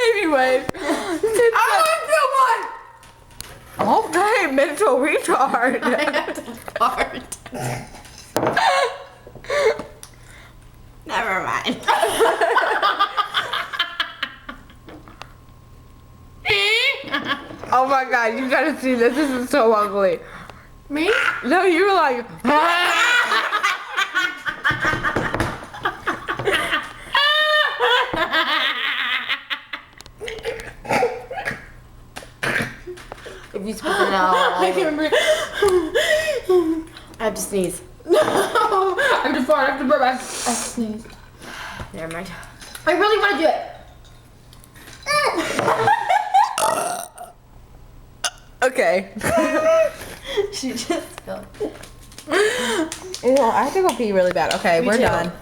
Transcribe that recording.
Anyway. Okay, mental retard. I have to fart. Never mind. Oh my god, you gotta see this. This is so ugly. Me? No, you were like. If you spit it out, I can't breathe. I have to sneeze. No, I have to fart. I have to burp. I have to Sneeze. Never mind. I really want to do it. Okay. She just felt. Oh, I have to go pee really bad. Okay, Me we're too. done.